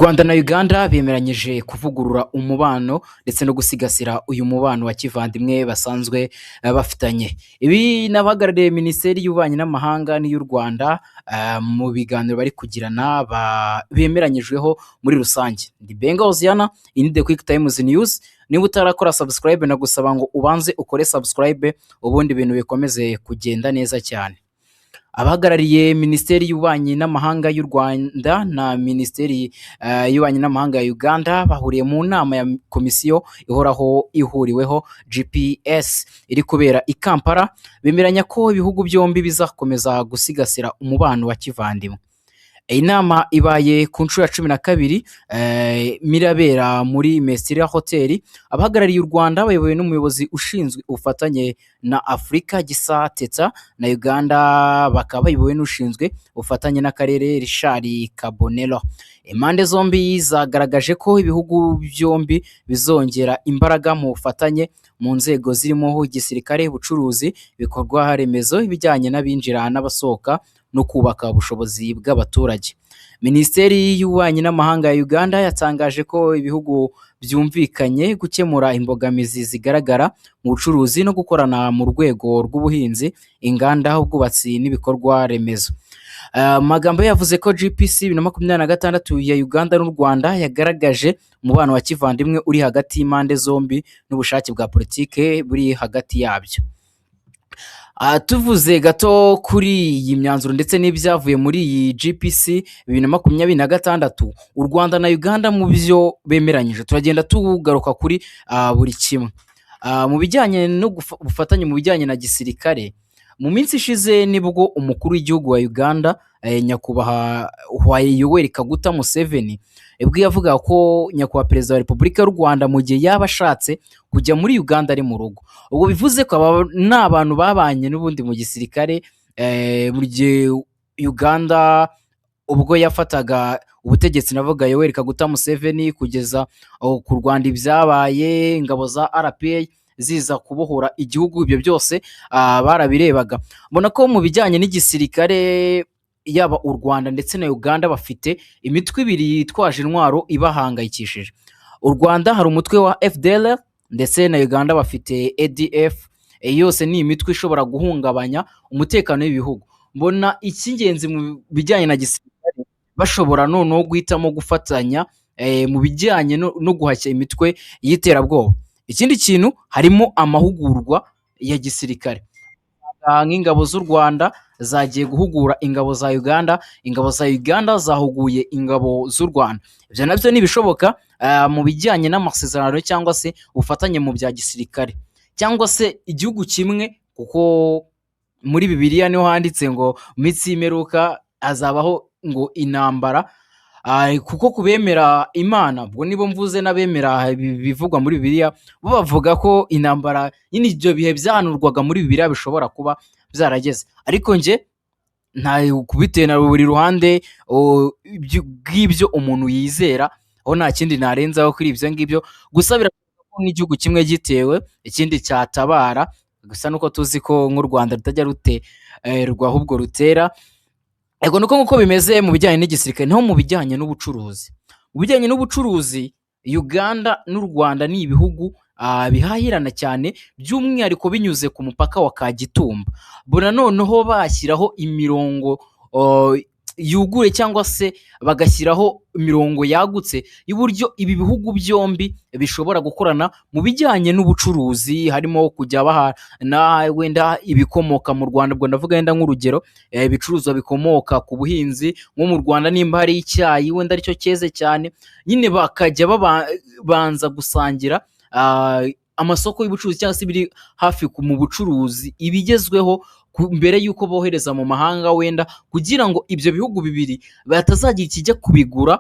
Rwanda na Uganda bemeranyije kuvugurura umubano ndetse no gusigasira uyu mubano wa kivandimwe basanzwe bafitanye. Ibi n'abahagarariye Minisiteri y'Ububanyi n'Amahanga n'iy'u Rwanda mu biganiro bari kugirana bemeranyijweho muri rusange. Ndi Benga Hoziyana, iyi ni The Quick Times News. Niba utarakora subscribe nagusaba ngo ubanze ukore subscribe ubundi ibintu bikomeze kugenda neza cyane. Abahagarariye Minisiteri y'Ububanyi n'Amahanga y'u Rwanda na Minisiteri y'Ububanyi n'Amahanga ya Uganda bahuriye mu nama ya komisiyo ihoraho ihuriweho GPS iri kubera i Kampala, bemeranya ko ibihugu byombi bizakomeza gusigasira umubano wa kivandimwe. Iyi nama ibaye ku nshuro ya 12 mirabera muri Mestira Hotel. Abahagarariye u Rwanda bayobowe n'umuyobozi ushinzwe ubufatanye na Afrika Gisa Teta, na Uganda bakaba bayobowe n'ushinzwe ubufatanye n'akarere Richard Kabonero. Impande zombi zagaragaje ko ibihugu byombi bizongera imbaraga mu bufatanye mu nzego zirimo igisirikare, ubucuruzi, bikorwa remezo, ibijyanye n'abinjira n'abasohoka no kubaka ubushobozi bw'abaturage. Minisiteri y'Ububanyi n'Amahanga ya Uganda yatangaje ko ibihugu byumvikanye gukemura imbogamizi zigaragara mu bucuruzi no gukorana mu rwego rw'ubuhinzi, inganda, ubwubatsi n'ibikorwa remezo. Magambo yavuze ko GPC 2026 ya Uganda n'u Rwanda yagaragaje umubano wa kivandimwe uri hagati y'impande zombi n'ubushake bwa politike buri hagati yabyo. Tuvuze gato kuri iyi myanzuro ndetse n'ibyavuye muri iyi GPC 2026, u Rwanda na Uganda mu byo bemeranyije turagenda tugaruka kuri buri kimwe. Mu bijyanye no gufatanya mu bijyanye na gisirikare, mu minsi ishize nibwo umukuru w'igihugu wa Uganda nyakubahwa Yoweri Kaguta Museveni ubwo yavuga ko nyakubahwa perezida wa Repubulika y'u Rwanda mu gihe yaba ashatse kujya muri Uganda ari mu rugo. Ubwo bivuze ko n'abantu babanye n'ubundi mu gisirikare mu gihe Uganda ubwo yafataga ubutegetsi, navuga Yoweri Kaguta Museveni, kugeza ku Rwanda ibyabaye ingabo za RPA ziza kubohora igihugu, ibyo byose barabirebaga. Mbona ko mu bijyanye n'igisirikare yaba u Rwanda ndetse na Uganda bafite imitwe ibiri yitwaje intwaro ibahangayikishije. U Rwanda hari umutwe wa FDLR ndetse na Uganda bafite ADF. Yose ni imitwe ishobora guhungabanya umutekano w'ibihugu. Mbona icy'ingenzi mu bijyanye na gisirikare bashobora noneho guhitamo gufatanya mu bijyanye no guhashya imitwe y'iterabwoba. Ikindi kintu harimo amahugurwa ya gisirikare, nk'ingabo z'u Rwanda zagiye guhugura ingabo za Uganda, ingabo za Uganda zahuguye ingabo z'u Rwanda. Ibyo nabyo nibishoboka mu bijyanye n'amasezerano cyangwa se ubufatanye mu bya gisirikare, cyangwa se igihugu kimwe, kuko muri Bibiliya niho handitse ngo mitsi y'imperuka azabaho ngo intambara. Kuko kubemera Imana, ubwo nibo mvuze n'abemera bivugwa muri Bibiliya, bo bavuga ko intambara nyine ibyo bihe byahanurwaga muri Bibiliya bishobora kuba byarageze. Ariko nje nta kubitena buri ruhande bw'ibyo umuntu yizera, aho nta kindi narenzaho kuri ibyo ngibyo. Gusa biravuga ko nk'igihugu kimwe gitewe ikindi cyatabara, gusa nuko tuzi ko nk'u Rwanda rutajya ruterwa ahubwo rutera. Ego nuko nkuko bimeze mu bijyanye n'igisirikare. Naho mu bijyanye n'ubucuruzi, mu bijyanye n'ubucuruzi Uganda n'u Rwanda ni ibihugu bihahirana cyane, by'umwihariko binyuze ku mupaka wa Kagitumba. Bona noneho bashyiraho imirongo yugure cyangwa se bagashyiraho imirongo yagutse y'uburyo ibi bihugu byombi bishobora gukorana mu bijyanye n'ubucuruzi, harimo kujya bahana wenda ibikomoka mu Rwanda. Ubwo ndavuga wenda nk'urugero ibicuruzwa bikomoka ku buhinzi, nko mu Rwanda nimba hari icyayi wenda aricyo cyeze cyane, nyine bakajya babanza gusangira amasoko y'ubucuruzi cyangwa se biri hafi mu bucuruzi ibigezweho mbere y'uko bohereza mu mahanga, wenda kugira ngo ibyo bihugu bibiri batazagira ikijya kubigura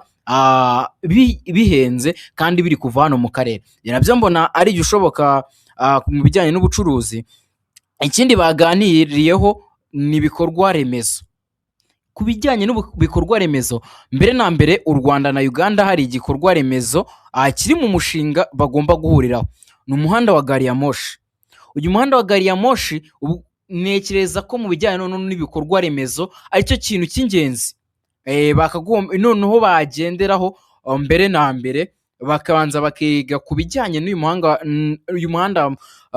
bihenze kandi biri kuva hano mu karere. Nabyo mbona ari igishoboka mu bijyanye n'ubucuruzi. Ikindi baganiriyeho ni ibikorwa remezo. Ku bijyanye n'ibikorwa remezo, mbere na mbere u Rwanda na Uganda hari igikorwa remezo kiri mu mushinga bagomba guhuriraho, ni umuhanda wa gari ya moshi. Uyu muhanda wa gari ya moshi ntekereza ko mu bijyanye n'ibikorwa remezo aricyo kintu cy'ingenzi noneho bagenderaho mbere na mbere bakabanza bakiga ku bijyanye uyu muhanda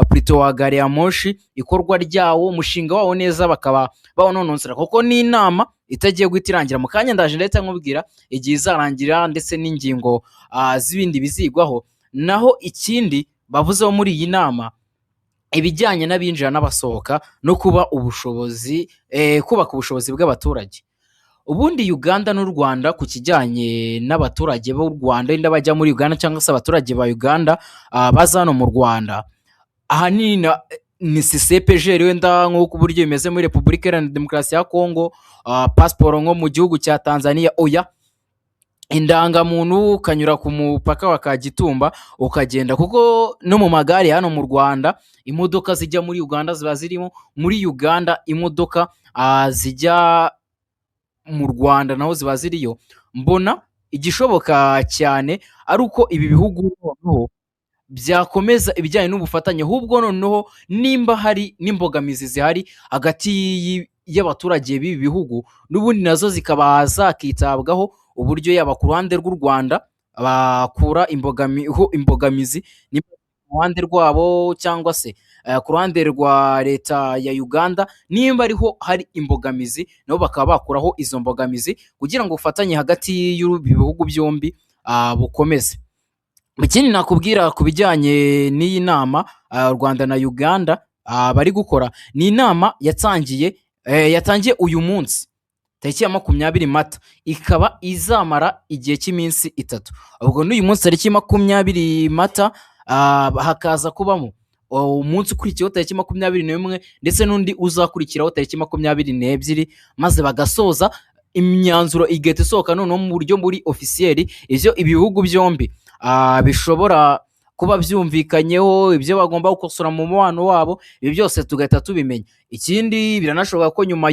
plutôt wa gari ya moshi, ikorwa ryawo, umushinga wawo neza bakaba bawunonosora, kuko ni inama itagiye guhita irangira. Mu kanya ndaje ndetse nkubwira igihe izarangira ndetse n'ingingo z'ibindi bizigwaho. Naho ikindi bavuzeho muri iyi nama, ibijyanye n'abinjira n'abasohoka no kubaka ubushobozi bw'abaturage. Ubundi Uganda n'u Rwanda ku kijyanye n'abaturage b'u Rwanda wenda bajya muri Uganda cyangwa se abaturage ba Uganda baza hano mu Rwanda, ahanini ni CPGR wenda nk'uko uburyo bimeze muri Repubulika Iharanira Demokarasi ya Kongo, pasiporo nko mu gihugu cya Tanzania oya, indangamuntu ukanyura ku mupaka wa Kagitumba ukagenda, kuko no mu magare hano mu Rwanda imodoka zijya muri Uganda ziba zirimo, muri Uganda imodoka zijya mu Rwanda naho ziba ziriyo. Mbona igishoboka cyane ari uko ibi bihugu noneho byakomeza ibijyanye n'ubufatanye, ahubwo noneho nimba hari n'imbogamizi zihari hagati y'abaturage b'ibi bihugu, n'ubundi nazo zikaba zakitabwaho, uburyo yaba ku ruhande rw'u Rwanda bakura imbogamizi ku ruhande rwabo, cyangwa se ku ruhande rwa leta ya Uganda nimba ariho hari imbogamizi nabo bakaba bakuraho izo mbogamizi, kugira ngo ubufatanye hagati y'ibihugu byombi bukomeze. Ikindi nakubwira ku bijyanye n'iyi nama u Rwanda na Uganda bari gukora, ni inama yatangiye uyu munsi tariki ya 20 Mata, ikaba izamara igihe cy'iminsi 3. Ubwo n'uyu munsi tariki 20 Mata hakaza kubamo umunsi ukurikiyeho tariki 21 ndetse n'undi uzakurikiraho tariki 22, maze bagasoza imyanzuro igahita isohoka noneho mu buryo muri officiel, ivyo ibihugu byombi bishobora kuba byumvikanyeho, ibyo bagomba gukosora mu mubano wabo, ibi byose tugahita tubimenya. Ikindi biranashoboka ko nyuma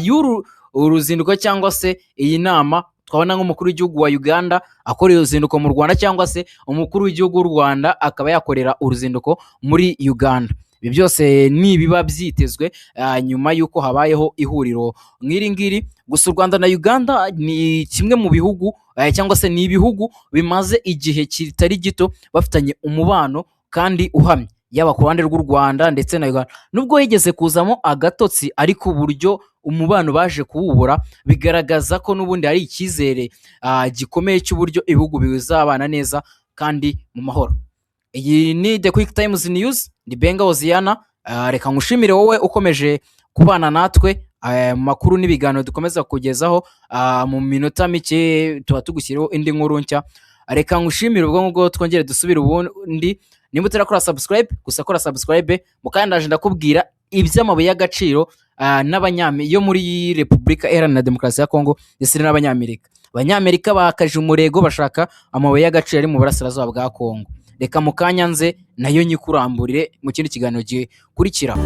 uruzinduko cyangwa se iyi nama twabona nk'umukuru w'igihugu wa Uganda akora uruzinduko mu Rwanda, cyangwa se umukuru w'igihugu w'u Rwanda akaba yakorera uruzinduko muri Uganda. Ibi byose ni biba byitezwe nyuma y'uko habayeho ihuriro nk'iri ngiri. Gusa u Rwanda na Uganda ni kimwe mu bihugu cyangwa se ni ibihugu bimaze igihe kitari gito bafitanye umubano kandi uhamye, yaba ku ruhande rw'u Rwanda ndetse na Uganda. Nubwo yigeze kuzamo agatotsi, ariko uburyo umubano baje kuwubura bigaragaza ko n'ubundi hari icyizere gikomeye cy'uburyo ibihugu bizabana neza kandi mu mahoro. Iyi ni The Quick Times News, ni Benga Oziana. Reka ngushimire wowe ukomeje kubana natwe mu makuru n'ibiganiro dukomeza kugezaho mu minota mike tuba tugushyiriho indi nkuru nshya. Reka ngushimire ubwo ngubwo twongere dusubire ubundi. Nimba utarakora subscribe, gusa kora subscribe. Mukandaje ndakubwira iby'amabuye y'agaciro yo muri Repubulika Iharanira Demokarasi ya Kongo ndetse n'Abanyamerika. Abanyamerika bakaje umurego bashaka amabuye y'agaciro ari mu burasirazuba bwa Kongo. Reka mu kanya nze nayo nyikuramburire mu kindi kiganiro gikurikira.